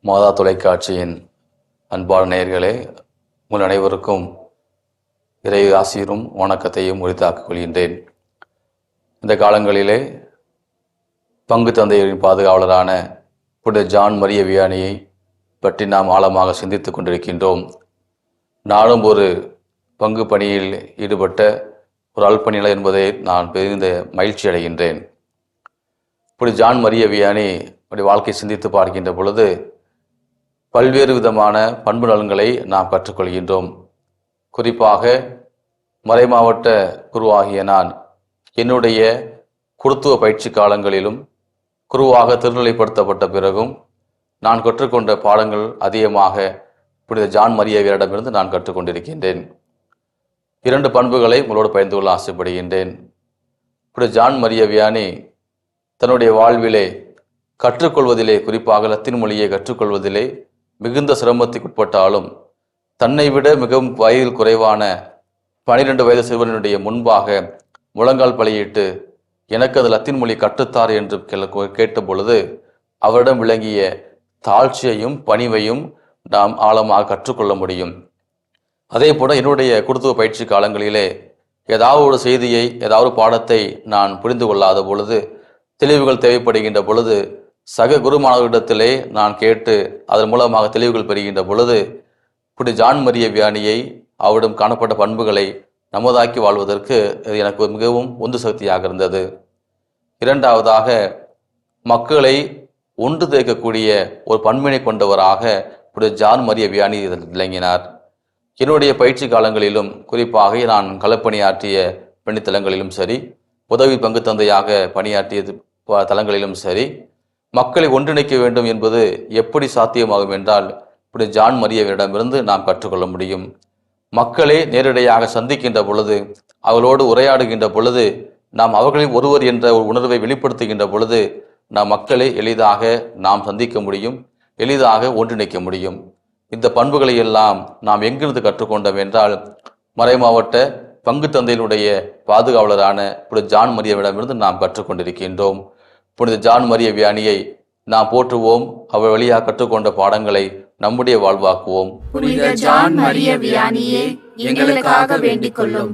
மாதா தொலைக்காட்சியின் அன்பான நேயர்களே, உங்கள் அனைவருக்கும் இறை ஆசீரும் வணக்கத்தையும் உரித்தாக்கிக் கொள்கின்றேன். இந்த காலங்களிலே பங்கு தந்தையரின் பாதுகாவலரான புனித ஜான் மரிய வியானியை பற்றி நாம் ஆழமாக சிந்தித்துக் கொண்டிருக்கின்றோம். நானும் ஒரு பங்கு பணியில் ஈடுபட்ட ஒரு அல்பணியாளர் என்பதை நான் பெரிந்த மகிழ்ச்சி அடைகின்றேன். புனித ஜான் மரிய வியானி வாழ்க்கை சிந்தித்து பார்க்கின்ற பொழுது பல்வேறு விதமான பண்பு நலன்களை நாம் கற்றுக்கொள்கின்றோம். குறிப்பாக மறைமாவட்ட குருவாகிய நான் என்னுடைய குருத்துவ பயிற்சி காலங்களிலும் குருவாக திருநிலைப்படுத்தப்பட்ட பிறகும் நான் கற்றுக்கொண்ட பாடங்கள் அதிகமாக புனித ஜான் மரியவியரிடமிருந்து நான் கற்றுக்கொண்டிருக்கின்றேன். 2 பண்புகளை உங்களோடு பகிர்ந்து கொள்ள ஆசைப்படுகின்றேன். புனித ஜான் மரிய வியானி தன்னுடைய வாழ்விலே கற்றுக்கொள்வதிலே, குறிப்பாக லத்தீன் மொழியை கற்றுக்கொள்வதிலே மிகுந்த சிரமத்துக்குட்பட்டாலும் தன்னை விட மிகவும் வயதில் குறைவான 12 வயது சிறுவனுடைய முன்பாக முழங்கால் பலியிட்டு எனக்கு அது லத்தீன் மொழி கற்றுத்தார் என்று கேட்ட பொழுது அவரிடம் விளங்கிய தாழ்ச்சியையும் பணிவையும் நாம் ஆழமாக கற்றுக்கொள்ள முடியும். அதே போல என்னுடைய குருத்துவ பயிற்சி காலங்களிலே ஏதாவது ஒரு செய்தியை, ஏதாவது பாடத்தை நான் புரிந்து கொள்ளாத பொழுது, தெளிவுகள் தேவைப்படுகின்ற பொழுது சக குருமானவரிடத்திலே நான் கேட்டு அதன் மூலமாக தெளிவுகள் பெறுகின்ற பொழுது புனித ஜான் மரிய வியானியை, அவரிடம் காணப்பட்ட பண்புகளை நமதாக்கி வாழ்வதற்கு எனக்கு மிகவும் உந்து சக்தியாக இருந்தது. 2வதாக, மக்களை ஒன்று தேக்கக்கூடிய ஒரு பண்பினை கொண்டவராக புனித ஜான் மரிய வியானி விளங்கினார். என்னுடைய பயிற்சி காலங்களிலும், குறிப்பாக நான் களப்பணியாற்றிய பணித்தலங்களிலும் சரி, உதவி பங்கு தந்தையாக பணியாற்றிய தலங்களிலும் சரி, மக்களை ஒன்றிணைக்க வேண்டும் என்பது எப்படி சாத்தியமாகும் என்றால் புனித ஜான் மரியவிடமிருந்து நாம் கற்றுக்கொள்ள முடியும். மக்களை நேரடியாக சந்திக்கின்ற பொழுது, அவர்களோடு உரையாடுகின்ற பொழுது, நாம் அவர்களில் ஒருவர் என்ற ஒரு உணர்வை வெளிப்படுத்துகின்ற பொழுது நாம் மக்களை எளிதாக நாம் சந்திக்க முடியும், எளிதாக ஒன்றிணைக்க முடியும். இந்த பண்புகளை எல்லாம் நாம் எங்கிருந்து கற்றுக்கொண்டோம் என்றால் மறைமாவட்ட பங்கு தந்தையினுடைய பாதுகாவலரான புனித ஜான் மரியவிடமிருந்து நாம் கற்றுக்கொண்டிருக்கின்றோம். புனித ஜான் மரிய வியானியை நாம் போற்றுவோம். அவர் வழியாக கற்றுக்கொண்ட பாடங்களை நம்முடைய வாழ்வாக்குவோம். புனித ஜான் மரிய வியானியே, எங்களுக்காக வேண்டிக் கொள்ளும்.